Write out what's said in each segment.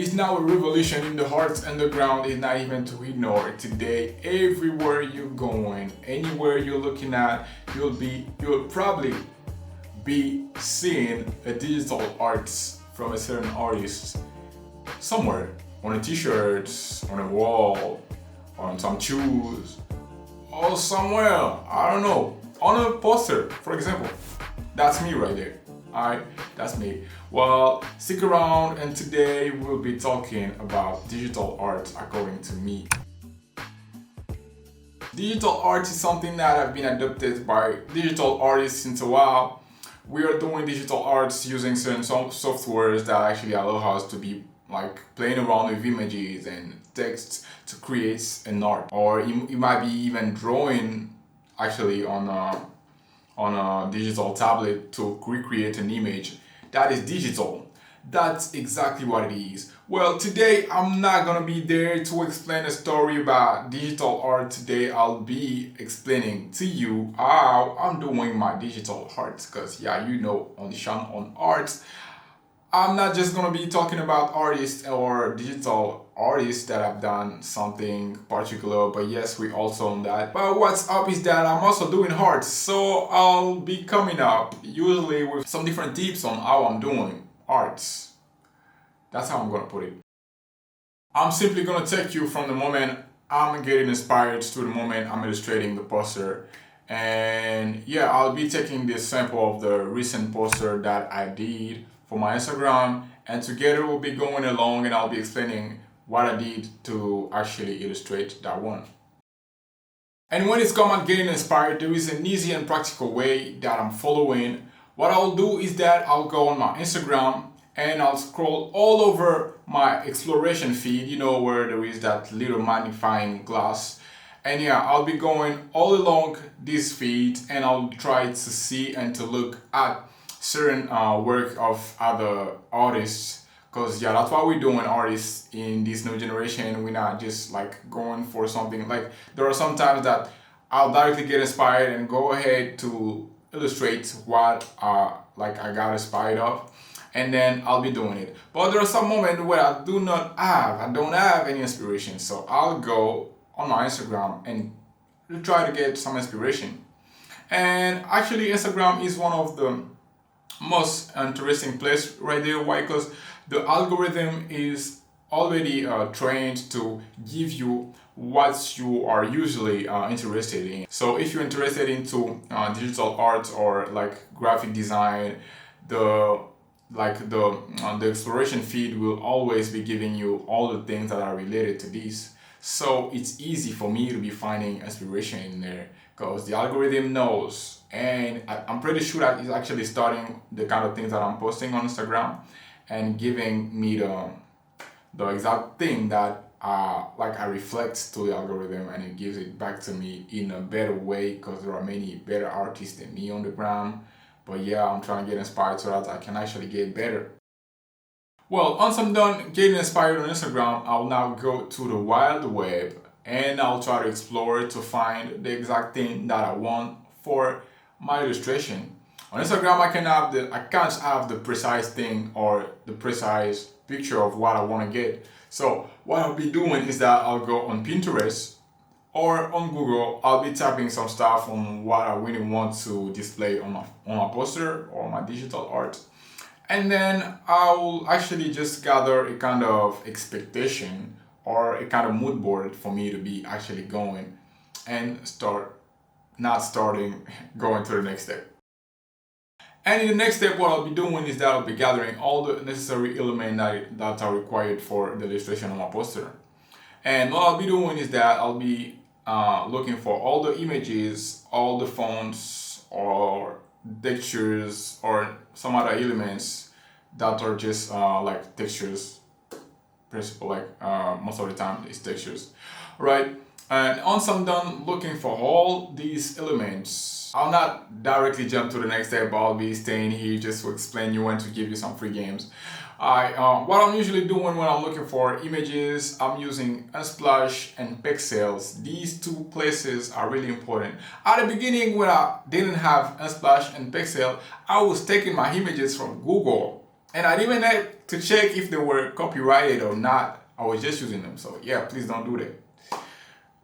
It's now a revolution in the arts underground. It's not even to ignore. Today, everywhere you're going, anywhere you're looking at, you'll probably be seeing a digital art from a certain artist somewhere on a t-shirt, on a wall, on some shoes, or somewhere, I don't know, on a poster, for example. That's me right there. Alright, that's me. Well, stick around, and today we'll be talking about digital art according to me. Digital art is something that have been adopted by digital artists since a while. We are doing digital arts using certain softwares that actually allow us to be like playing around with images and text to create an art, or you might be even drawing actually on a digital tablet to recreate an image that is digital. That's exactly what it is. Well, today I'm not gonna be there to explain a story about digital art. Today I'll be explaining to you how I'm doing my digital art, because yeah, you know, on the channel on art, I'm not just gonna be talking about artists or digital artists that have done something particular, but yes, we also on that. But what's up is that I'm also doing art, so I'll be coming up usually with some different tips on how I'm doing arts. That's how I'm gonna put it. I'm simply gonna take you from the moment I'm getting inspired to the moment I'm illustrating the poster. And yeah, I'll be taking this sample of the recent poster that I did for my Instagram, and together we'll be going along and I'll be explaining what I did to actually illustrate that one. And when it's come at getting inspired, there is an easy and practical way that I'm following. What I'll do is that I'll go on my Instagram and I'll scroll all over my exploration feed, you know, where there is that little magnifying glass. And yeah, I'll be going all along this feed and I'll try to see and to look at certain work of other artists, because yeah, that's what we're doing, artists in this new generation. We're not just like going for something. Like, there are some times that I'll directly get inspired and go ahead to illustrate what like I got inspired of, and then I'll be doing it. But there are some moments where I don't have any inspiration, so I'll go on my Instagram and try to get some inspiration. And actually Instagram is one of the most interesting place right there. Why? Because the algorithm is already trained to give you what you are usually interested in. So if you're interested into digital art or like graphic design, the exploration feed will always be giving you all the things that are related to this. So it's easy for me to be finding inspiration in there, because the algorithm knows, and I'm pretty sure that it's actually starting the kind of things that I'm posting on Instagram and giving me the exact thing that like I reflect to the algorithm, and it gives it back to me in a better way, because there are many better artists than me on the ground. But yeah, I'm trying to get inspired so that I can actually get better. Well, once I'm done getting inspired on Instagram, I'll now go to the wild web and I'll try to explore to find the exact thing that I want for my illustration. On Instagram, I can't have the precise thing or the precise picture of what I want to get. So what I'll be doing is that I'll go on Pinterest or on Google. I'll be typing some stuff on what I really want to display on my poster or my digital art. And then I'll actually just gather a kind of expectation or a kind of mood board for me to be actually going and going to the next step. And in the next step, what I'll be doing is that I'll be gathering all the necessary elements that are required for the illustration of my poster. And what I'll be doing is that I'll be looking for all the images, all the fonts or textures or some other elements that are just like textures. Principle, like most of the time it's textures, right? And once I'm done looking for all these elements, I'll not directly jump to the next step. I'll be staying here just to explain you and to give you some free games. What I'm usually doing when I'm looking for images, I'm using Unsplash and Pexels. These two places are really important. At the beginning, when I didn't have Unsplash and Pexel, I was taking my images from Google, and I didn't have to check if they were copyrighted or not, I was just using them. So yeah, please don't do that.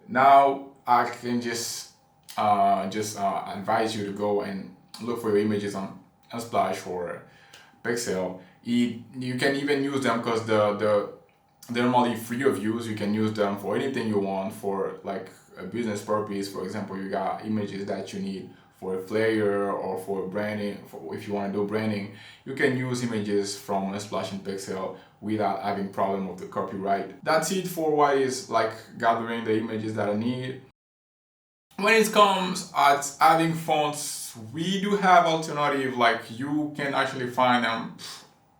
Now I can just advise you to go and look for your images on Unsplash or Pixel. You can even use them because they're normally free of use. You can use them for anything you want, for like a business purpose. For example, you got images that you need for a flyer or for branding. If you want to do branding, you can use images from Unsplash and Pixel without having problem with the copyright. That's it for what is like gathering the images that I need. When it comes at adding fonts, we do have alternative, like you can actually find them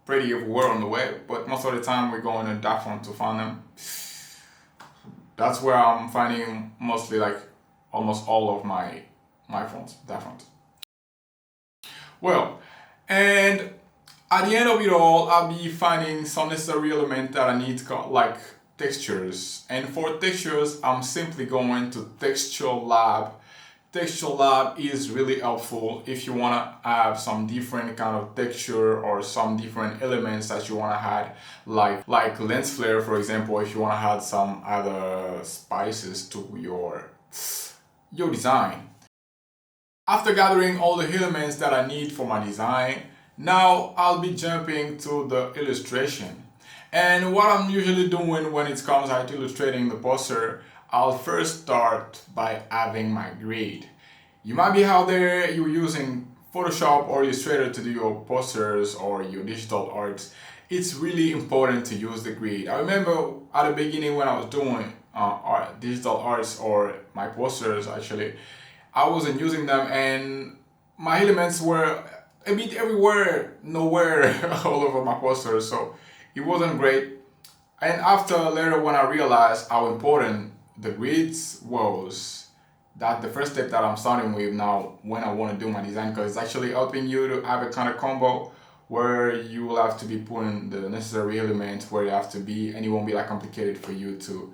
pretty everywhere on the web, but most of the time we go in a font to find them. That's where I'm finding mostly like almost all of my fonts, font. Well, and at the end of it all, I'll be finding some necessary element that I need, like textures. And for textures, I'm simply going to Texture Lab. Texture Lab is really helpful if you want to have some different kind of texture or some different elements that you want to add, like lens flare, for example, if you want to add some other spices to your design. After gathering all the elements that I need for my design, now I'll be jumping to the illustration. And what I'm usually doing when it comes to illustrating the poster, I'll first start by having my grid. You might be out there, you're using Photoshop or Illustrator to do your posters or your digital arts. It's really important to use the grid. I remember at the beginning when I was doing digital arts or my posters, actually, I wasn't using them and my elements were a bit everywhere, nowhere all over my posters, so it wasn't great. And after later when I realized how important the grids was, that's the first step that I'm starting with now when I want to do my design, because it's actually helping you to have a kind of combo where you will have to be putting the necessary elements where you have to be, and it won't be that complicated for you to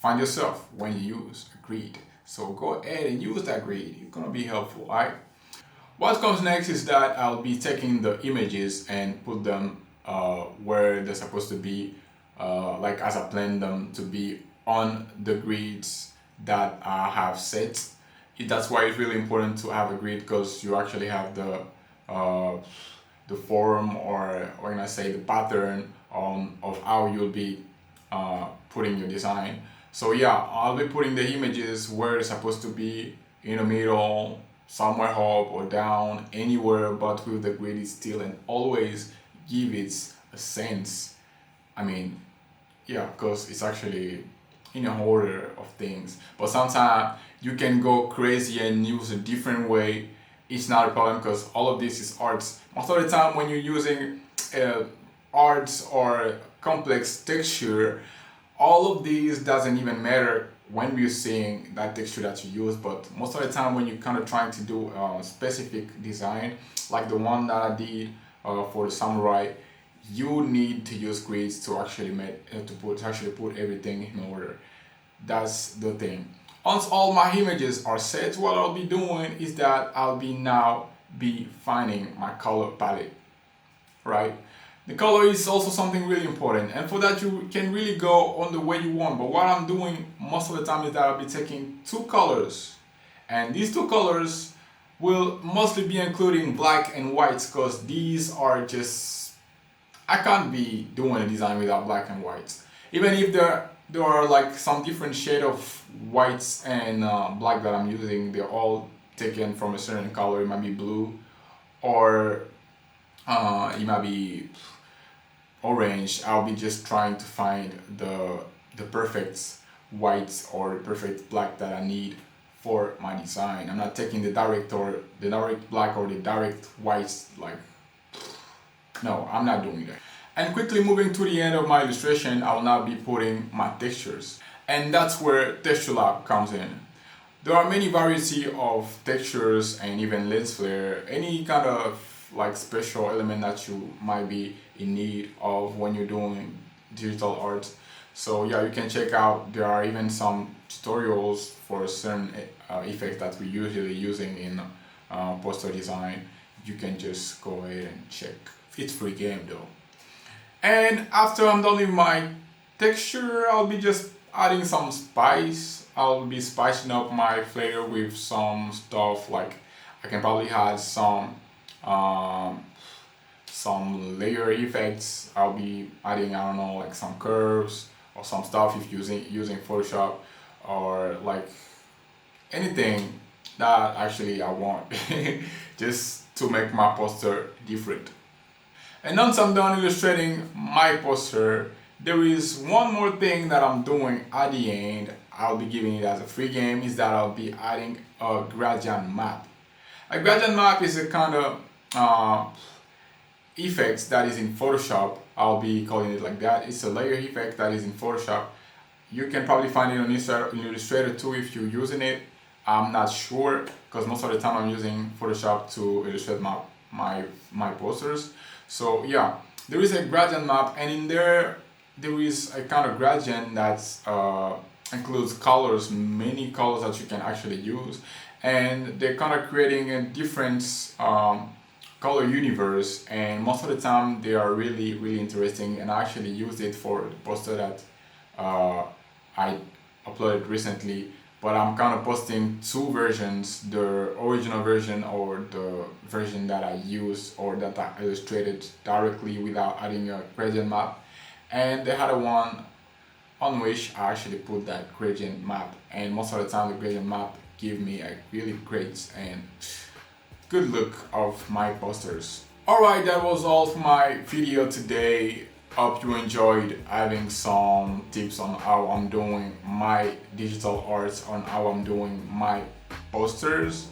find yourself when you use a grid. So go ahead and use that grid. It's gonna be helpful, alright? What comes next is that I'll be taking the images and put them where they're supposed to be, like as I plan them to be on the grids that I have set. That's why it's really important to have a grid, because you actually have the form, or when I say the pattern of how you'll be putting your design. So yeah, I'll be putting the images where it's supposed to be, in the middle, somewhere up or down, anywhere, but with the grid is still, and always give it a sense. I mean, yeah, because it's actually in an order of things. But sometimes you can go crazy and use a different way. It's not a problem, because all of this is arts. Most of the time when you're using arts or complex texture, all of these doesn't even matter when we're seeing that texture that you use. But most of the time when you're kind of trying to do a specific design, like the one that I did for the samurai, you need to use grids to actually put everything in order. That's the thing. Once all my images are set, what I'll be doing is that I'll be finding my color palette, right? The color is also something really important, and for that you can really go on the way you want. But what I'm doing most of the time is that I'll be taking two colors, and these two colors will mostly be including black and whites, because these are just, I can't be doing a design without black and whites. Even if there are like some different shade of whites and black that I'm using, they're all taken from a certain color. It might be blue, or it might be orange. I'll be just trying to find the perfect whites or the perfect black that I need for my design. I'm not taking the direct black or the direct whites, like, no, I'm not doing that. And quickly moving to the end of my illustration, I will now be putting my textures. And that's where Texture Lab comes in. There are many variety of textures and even lens flare, any kind of like special element that you might be in need of when you're doing digital art. So yeah, you can check out, there are even some tutorials for certain effects that we're usually using in poster design. You can just go ahead and check. It's free game though. And after I'm done with my texture, I'll be just adding some spice. I'll be spicing up my flavor with some stuff like I can probably add um, some layer effects. I'll be adding, I don't know, like some curves or some stuff if using Photoshop, or like anything that actually I want just to make my poster different. And once I'm done illustrating my poster, there is one more thing that I'm doing at the end. I'll be giving it as a free game, is that I'll be adding a gradient map. A gradient map is a kind of effect that is in Photoshop. I'll be calling it like that. It's a layer effect that is in Photoshop. You can probably find it on Illustrator too if you're using it. I'm not sure, because most of the time I'm using Photoshop to illustrate my posters. So yeah, there is a gradient map, and in there is a kind of gradient that includes colors, many colors that you can actually use, and they're kind of creating a different color universe, and most of the time they are really interesting, and I actually used it for the poster that I uploaded recently. But I'm kind of posting two versions, the original version or the version that I used or that I illustrated directly without adding a gradient map, and the other one on which I actually put that gradient map, and most of the time the gradient map give me a really great and good look of my posters. Alright, that was all for my video today. Hope you enjoyed having some tips on how I'm doing my digital art, on how I'm doing my posters,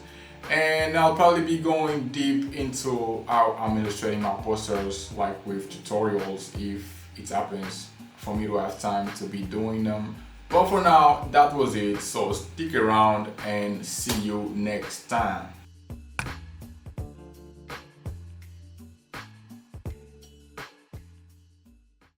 and I'll probably be going deep into how I'm illustrating my posters, like with tutorials if it happens for me to have time to be doing them. But for now, that was it, so stick around and see you next time.